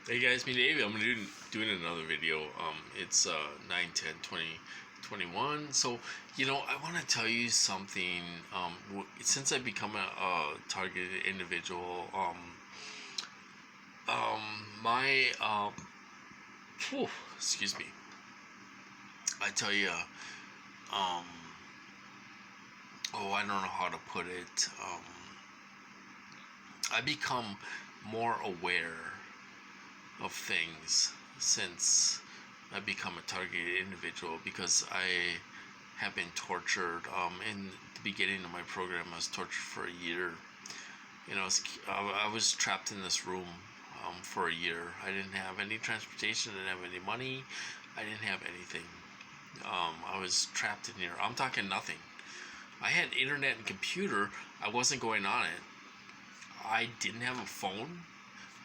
Hey guys, me Davey. I'm doing another video. It's 9, 10, 20, 21. So, I want to tell you something. Since I've become a targeted individual, my, whew, excuse me. I tell you, um, I don't know how to put it. I become more aware of things since I become a targeted individual because I have been tortured. In the beginning of my program, I was tortured for a year. I was trapped in this room for a year. I didn't have any transportation, I didn't have any money, I didn't have anything. I was trapped in here. I'm talking nothing. I had internet and computer. I wasn't going on it. I didn't have a phone.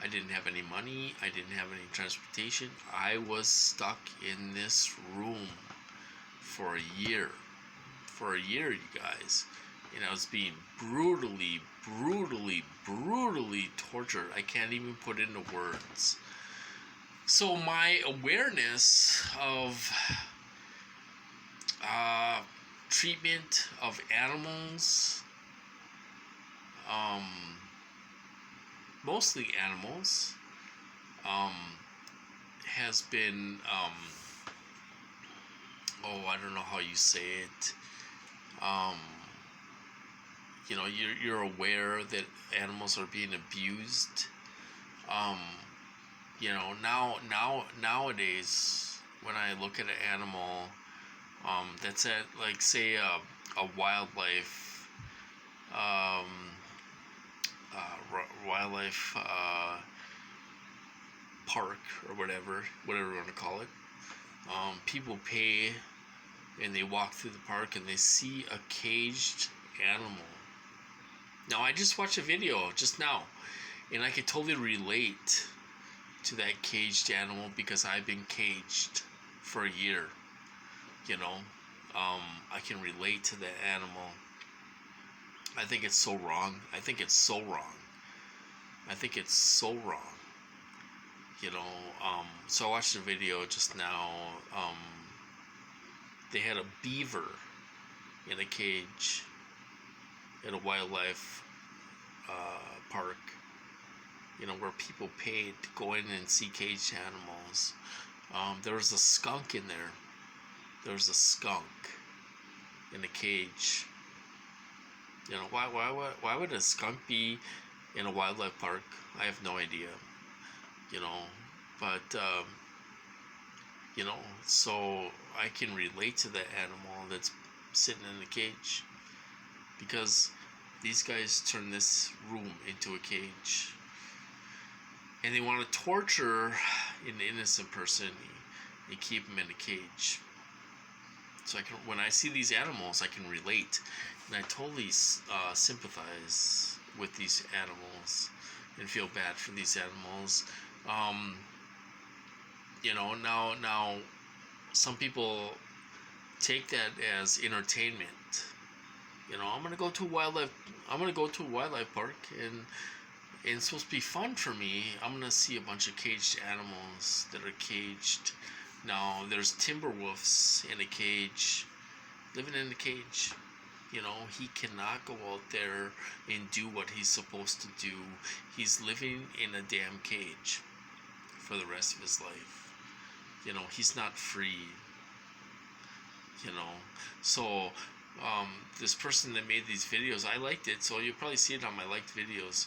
I didn't have any money. I didn't have any transportation. I was stuck in this room for a year. For a year, you guys. And I was being brutally, brutally, brutally tortured. I can't even put into words. So my awareness of treatment of animals, um, mostly animals, has been, I don't know how you say it. Um, you're aware that animals are being abused. Um, nowadays, when I look at an animal, that's at, like, say, a wildlife, um, wildlife park or whatever you want to call it. People pay and they walk through the park and they see a caged animal. Now, I just watched a video just now, and I could totally relate to that caged animal because I've been caged for a year. I can relate to that animal. I think it's so wrong. I think it's so wrong. I think it's so wrong. So I watched a video just now. They had a beaver in a cage at a wildlife park, where people paid to go in and see caged animals. There was a skunk in there. There was a skunk in a cage. Why would a skunk be in a wildlife park? I have no idea. But so I can relate to that animal that's sitting in the cage because these guys turn this room into a cage, and they want to torture an innocent person. They keep them in a cage. So when I see these animals, I can relate, and I totally sympathize with these animals and feel bad for these animals. Now some people take that as entertainment. I'm gonna go to a wildlife park, and it's supposed to be fun for me. I'm gonna see a bunch of caged animals that are caged. Now, there's timber wolves in a cage, living in a cage. He cannot go out there and do what he's supposed to do. He's living in a damn cage for the rest of his life. He's not free. So, this person that made these videos, I liked it, so you'll probably see it on my liked videos.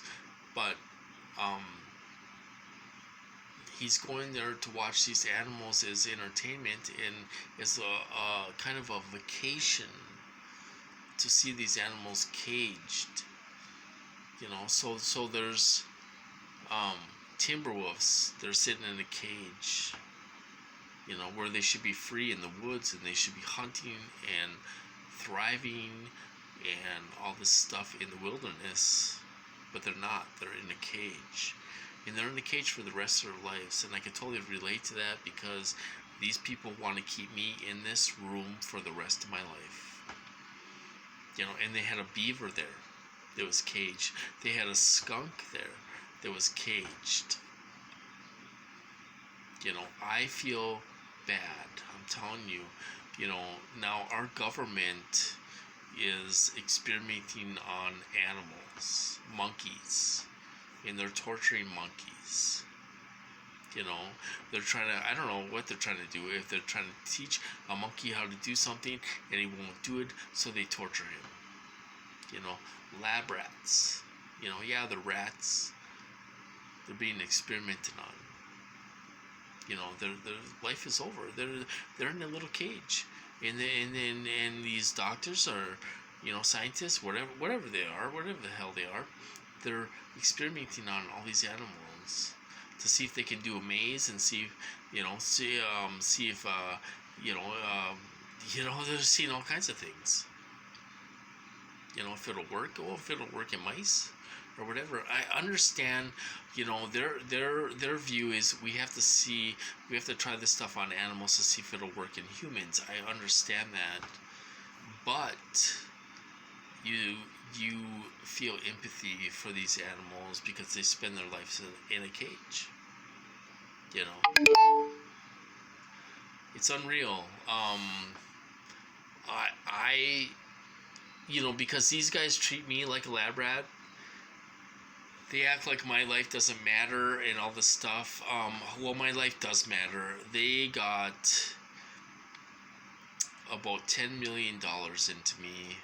But, he's going there to watch these animals as entertainment and as a kind of a vacation to see these animals caged. So there's timber wolves. They're sitting in a cage. Where they should be free in the woods and they should be hunting and thriving and all this stuff in the wilderness, but they're not. They're in a cage. And they're in the cage for the rest of their lives. And I can totally relate to that because these people want to keep me in this room for the rest of my life. And they had a beaver there that was caged. They had a skunk there that was caged. I feel bad. I'm telling you, now our government is experimenting on animals, monkeys, and they're torturing monkeys. They're trying to, I don't know what they're trying to do. If they're trying to teach a monkey how to do something and he won't do it, so they torture him. Lab rats. Yeah, they're rats. They're being experimented on. Their life is over. They're in a little cage, and these doctors are, scientists, whatever they are, whatever the hell they are, they're experimenting on all these animals to see if they can do a maze and see if they're seeing all kinds of things. If it'll work, if it'll work in mice or whatever. I understand, their view is we have to try this stuff on animals to see if it'll work in humans. I understand that, but you feel empathy for these animals because they spend their lives in a cage. It's unreal. I because these guys treat me like a lab rat. They act like my life doesn't matter and all this stuff. Well, my life does matter. They got about $10 million into me.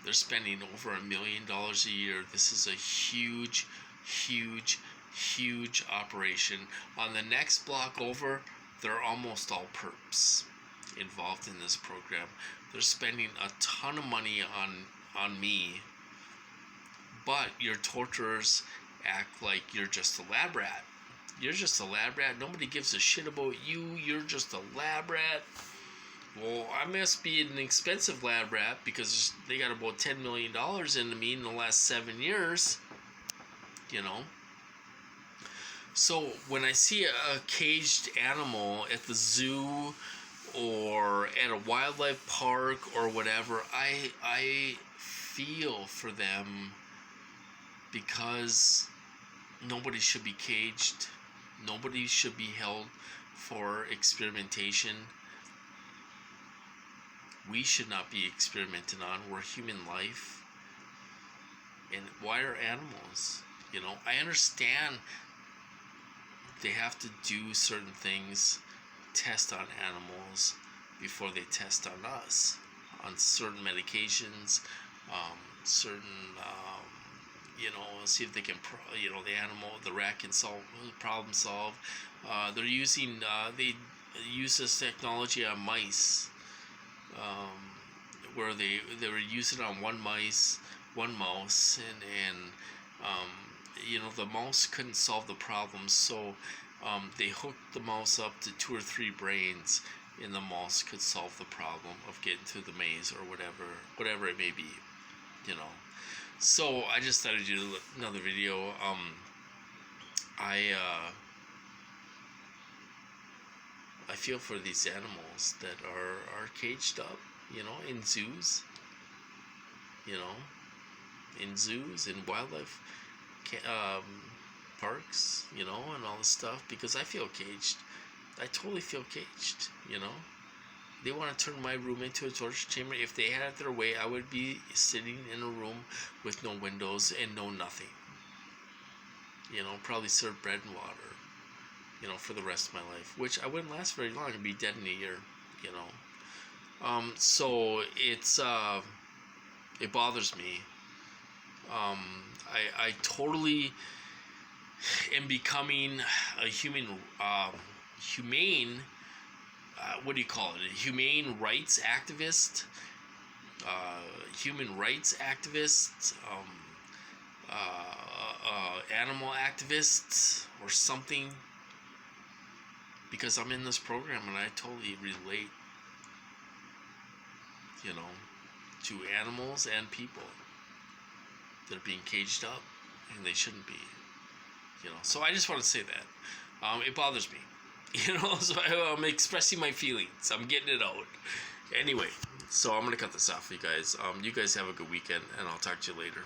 They're spending over $1 million a year. This is a huge, huge, huge operation. On the next block over, they're almost all perps involved in this program. They're spending a ton of money on me, but your torturers act like you're just a lab rat. You're just a lab rat. Nobody gives a shit about you. You're just a lab rat. Well, I must be an expensive lab rat because they got about $10 million into me in the last 7 years. So when I see a caged animal at the zoo or at a wildlife park or whatever, I feel for them because nobody should be caged. Nobody should be held for experimentation. We should not be experimented on. We're human life. And why are animals? I understand they have to do certain things, test on animals before they test on us, on certain medications, certain, see if they can, the rat can problem solve. They use this technology on mice, where they were using it on one mouse, and the mouse couldn't solve the problem, so they hooked the mouse up to 2 or 3 brains, and the mouse could solve the problem of getting through the maze or whatever it may be. So I just thought I'd do another video. I feel for these animals that are caged up, in zoos, in wildlife parks, and all this stuff, because I feel caged. I totally feel caged, They want to turn my room into a torture chamber. If they had it their way, I would be sitting in a room with no windows and no nothing. Probably serve bread and water, for the rest of my life, which I wouldn't last very long. I'd be dead in a year, So it bothers me. I totally am becoming a humane, what do you call it? A humane rights activist, human rights activist, animal activist, or something, because I'm in this program and I totally relate, to animals and people that are being caged up and they shouldn't be, So I just want to say that it bothers me, So I'm expressing my feelings. I'm getting it out. Anyway, so I'm gonna cut this off, you guys. You guys have a good weekend, and I'll talk to you later.